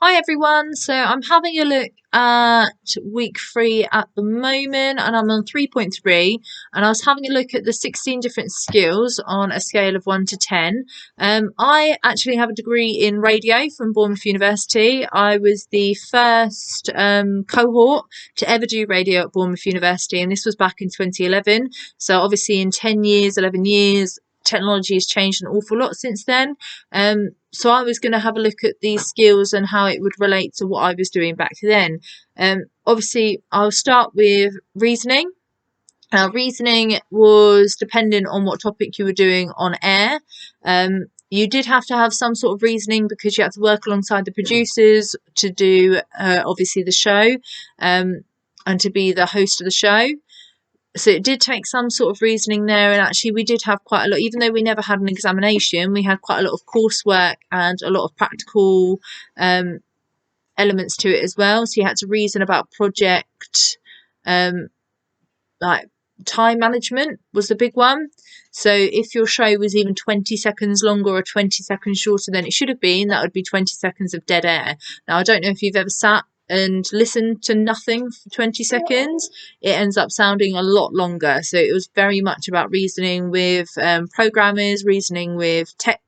Hi everyone, so I'm having a look at week 3 at the moment and I'm on 3.3 and I was having a look at the 16 different skills on a scale of 1 to 10. I actually have a degree in radio from Bournemouth University. I was the first cohort to ever do radio at Bournemouth University, and this was back in 2011. So obviously in 10 years, 11 years, technology has changed an awful lot since then. So I was going to have a look at these skills and how it would relate to what I was doing back then. Obviously, I'll start with reasoning. Now, reasoning was dependent on what topic you were doing on air. You did have to have some sort of reasoning because you had to work alongside the producers to do, obviously, the show and to be the host of the show. So it did take some sort of reasoning there, and actually we did have quite a lot, even though we never had an examination, we had quite a lot of coursework and a lot of practical elements to it as well. So you had to reason about project, like time management was the big one. So if your show was even 20 seconds longer or 20 seconds shorter than it should have been, that would be 20 seconds of dead air. Now, I don't know if you've ever sat and listened to nothing for 20 seconds. It ends up sounding a lot longer. So it was very much about reasoning with programmers, reasoning with tech,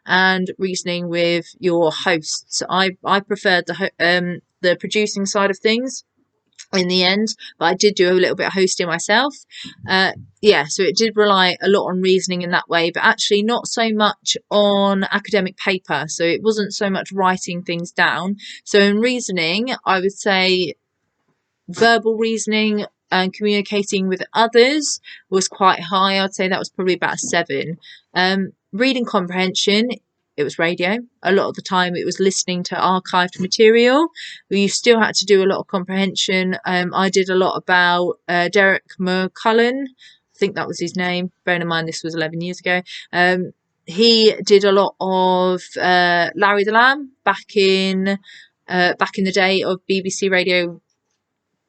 and reasoning with your hosts. I preferred the producing side of things in the end, but I did do a little bit of hosting myself. So it did rely a lot on reasoning in that way, but actually not so much on academic paper. So it wasn't so much writing things down. So in reasoning, I would say verbal reasoning and communicating with others was quite high. I'd say that was probably about a 7. Reading comprehension, it was radio. A lot of the time it was listening to archived material. You still had to do a lot of comprehension. I did a lot about Derek McCullen. I think that was his name. Bearing in mind this was 11 years ago. He did a lot of Larry the Lamb back in the day of BBC Radio,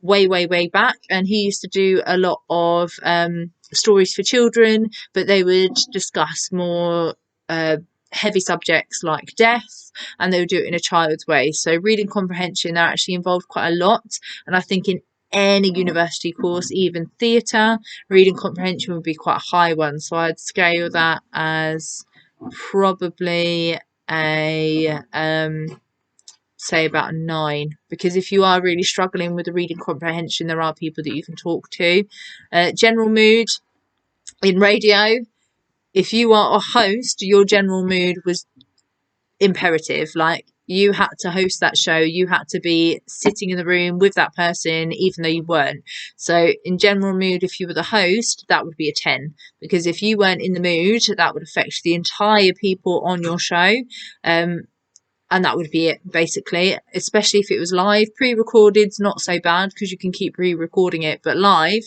way back, and he used to do a lot of stories for children, but they would discuss more heavy subjects like death, and they would do it in a child's way. So reading comprehension, they're actually involved quite a lot, and I think in any university course, even theatre, reading comprehension would be quite a high one. So I'd scale that as probably a say about a 9, because if you are really struggling with the reading comprehension, there are people that you can talk to. General mood in radio, if you are a host, your general mood was imperative. Like, you had to host that show, you had to be sitting in the room with that person even though you weren't. So in general mood, if you were the host, that would be a 10, because if you weren't in the mood, that would affect the entire people on your show. And that would be it, basically, especially if it was live. Pre-recorded's not so bad because you can keep re-recording it, but live,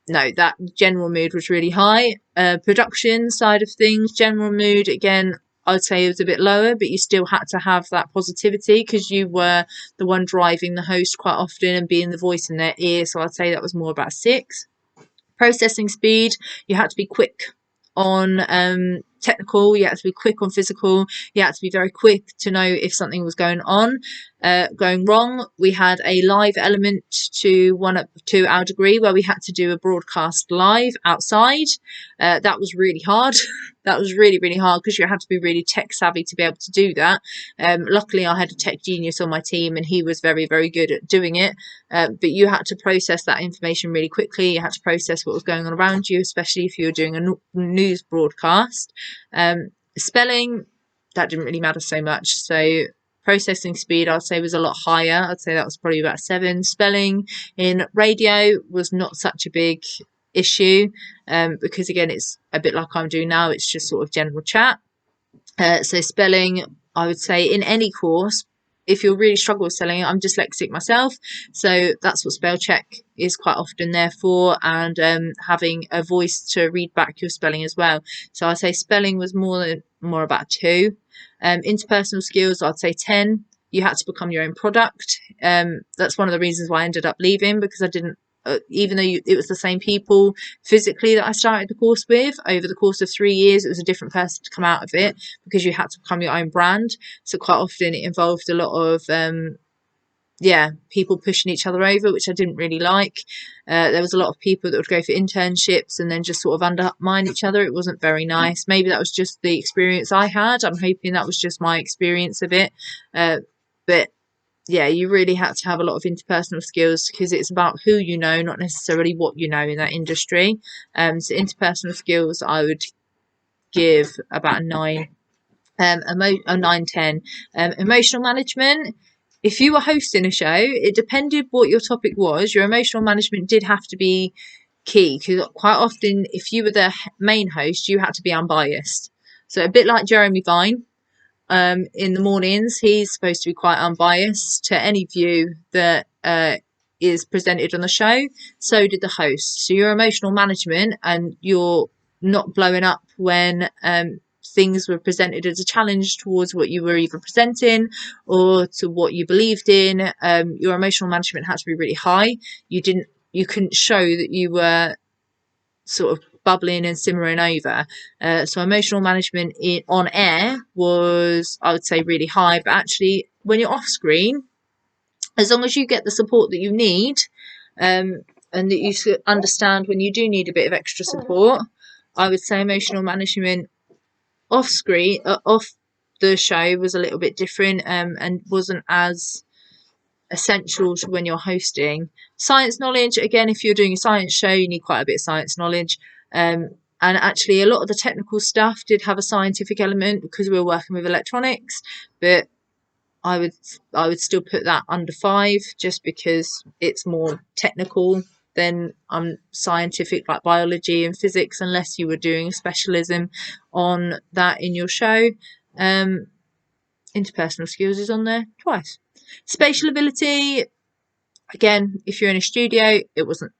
no, that general mood was really high. Production side of things, general mood, again, I'd say it was a bit lower, but you still had to have that positivity because you were the one driving the host quite often and being the voice in their ear, so I'd say that was more about 6. Processing speed, you had to be quick on technical, you had to be quick on physical, you had to be very quick to know if something was going wrong. We had a live element to our degree where we had to do a broadcast live outside. That was really hard. That was really hard because you had to be really tech savvy to be able to do that. Luckily I had a tech genius on my team and he was very good at doing it. But you had to process that information really quickly. You had to process what was going on around you, especially if you were doing a news broadcast. Spelling, that didn't really matter so much. So processing speed, I'd say, was a lot higher. I'd say that was probably about 7. Spelling in radio was not such a big issue because, again, it's a bit like I'm doing now. It's just sort of general chat. So spelling, I would say, in any course, if you really struggle with spelling, I'm dyslexic myself, so that's what spell check is quite often there for, and having a voice to read back your spelling as well. So I'd say spelling was more about 2. Interpersonal skills, I'd say 10. You had to become your own product. That's one of the reasons why I ended up leaving, because even though it was the same people physically that I started the course with, over the course of 3 years, it was a different person to come out of it, because you had to become your own brand. So quite often it involved a lot of, people pushing each other over, which I didn't really like. There was a lot of people that would go for internships and then just sort of undermine each other. It wasn't very nice. Maybe that was just the experience I had. I'm hoping that was just my experience of it. But yeah, you really had to have a lot of interpersonal skills, because it's about who you know, not necessarily what you know in that industry. So interpersonal skills, I would give about a 9. A 9, 10. Emotional management. If you were hosting a show, it depended what your topic was. Your emotional management did have to be key, because quite often, if you were the main host, you had to be unbiased. So a bit like Jeremy Vine. In the mornings, he's supposed to be quite unbiased to any view that is presented on the show. So did the host. So your emotional management, and you're not blowing up when things were presented as a challenge towards what you were either presenting or to what you believed in. Your emotional management had to be really high. You couldn't show that you were sort of bubbling and simmering over. So emotional management on air was, I would say, really high. But actually, when you're off screen, as long as you get the support that you need, and that you understand when you do need a bit of extra support, I would say emotional management off screen, off the show, was a little bit different, and wasn't as essential to when you're hosting. Science knowledge, again, if you're doing a science show, you need quite a bit of science knowledge. And actually, a lot of the technical stuff did have a scientific element, because we were working with electronics. But I would still put that under 5, just because it's more technical than scientific, like biology and physics, unless you were doing a specialism on that in your show. Interpersonal skills is on there twice. Spatial ability, again, if you're in a studio, it wasn't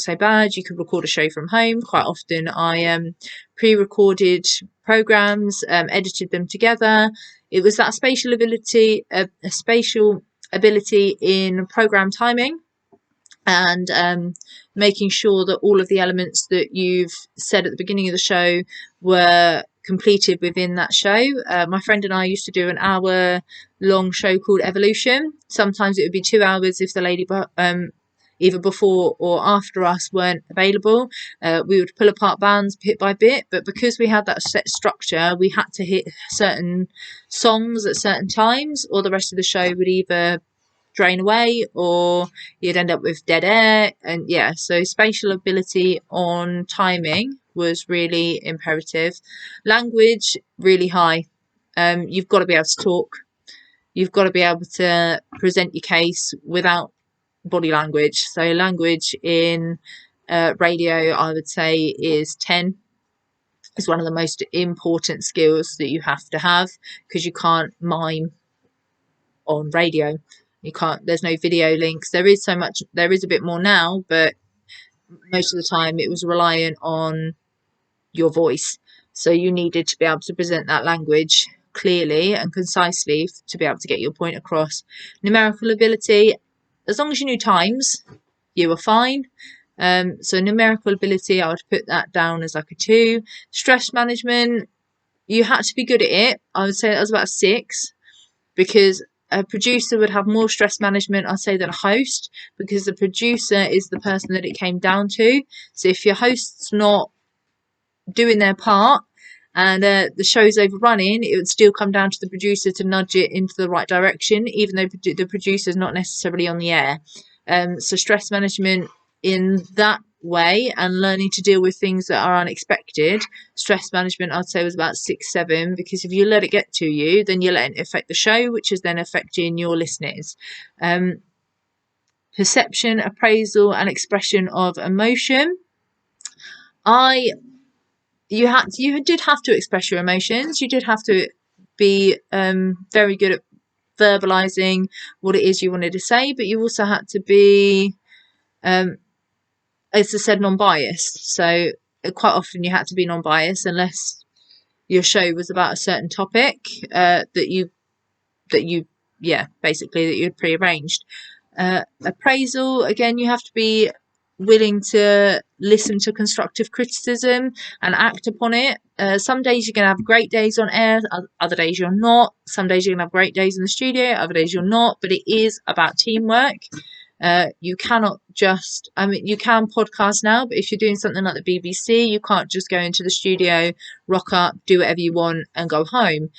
so bad. You could record a show from home. Quite often I pre-recorded programs, edited them together. It was that spatial ability, a spatial ability in program timing, and making sure that all of the elements that you've said at the beginning of the show were completed within that show. My friend and I used to do an hour-long show called Evolution. Sometimes it would be 2 hours if the lady either before or after us weren't available. We would pull apart bands bit by bit, but because we had that set structure, we had to hit certain songs at certain times, or the rest of the show would either drain away or you'd end up with dead air. And yeah, so spatial ability on timing was really imperative. Language, really high. You've got to be able to talk. You've got to be able to present your case without body language. So language in radio, I would say, is 10. Is one of the most important skills that you have to have, because you can't mime on radio. You can't, there's no video links. There is a bit more now, but most of the time it was reliant on your voice. So you needed to be able to present that language clearly and concisely to be able to get your point across. Numerical ability, as long as you knew times, you were fine. So numerical ability, I would put that down as like a 2. Stress management, you had to be good at it. I would say that was about a 6, because a producer would have more stress management, I'd say, than a host, because the producer is the person that it came down to. So if your host's not doing their part and the show's overrunning, it would still come down to the producer to nudge it into the right direction, even though the producer's not necessarily on the air. So stress management in that way, and learning to deal with things that are unexpected. Stress management, I'd say, was about 6, 7, because if you let it get to you, then you're letting it affect the show, which is then affecting your listeners. Perception, appraisal, and expression of emotion. You did have to express your emotions. You did have to be very good at verbalizing what it is you wanted to say, but you also had to be, as I said, non-biased. So quite often you had to be non-biased, unless your show was about a certain topic that you'd pre-arranged. Appraisal, again, you have to be willing to listen to constructive criticism and act upon it. Some days you're going to have great days on air, other days you're not. Some days you're going to have great days in the studio, other days you're not. But it is about teamwork. You cannot just, I mean, you can podcast now, but if you're doing something like the BBC, you can't just go into the studio, rock up, do whatever you want and go home,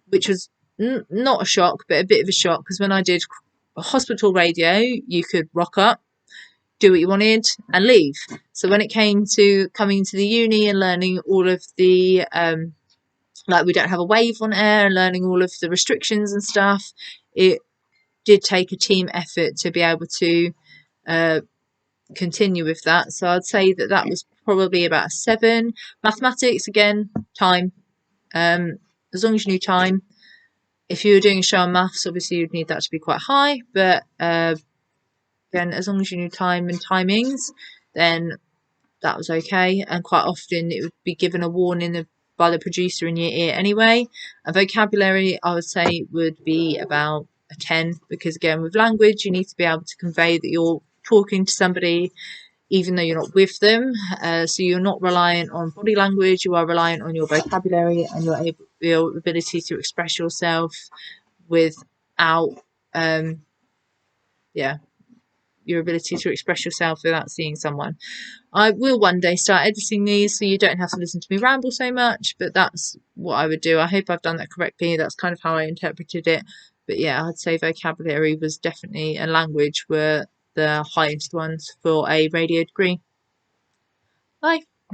which was not a shock, but a bit of a shock, because when I did hospital radio, you could rock up, do what you wanted and leave. So when it came to coming to the uni and learning all of the, like we don't have a wave on air and learning all of the restrictions and stuff, it did take a team effort to be able to continue with that. So I'd say that that was probably about a 7. Mathematics, again, time. As long as you knew time. If you were doing a show on maths, obviously you'd need that to be quite high. But again, as long as you knew time and timings, then that was okay. And quite often it would be given a warning by the producer in your ear anyway. And vocabulary, I would say, would be about a 10, because again, with language, you need to be able to convey that you're talking to somebody even though you're not with them. So you're not reliant on body language, you are reliant on your vocabulary and your ability to express yourself without your ability to express yourself without seeing someone. I will one day start editing these so you don't have to listen to me ramble so much, but that's what I would do. I hope I've done that correctly. That's kind of how I interpreted it. But yeah, I'd say vocabulary was definitely, and language were the highest ones for a radio degree. Bye.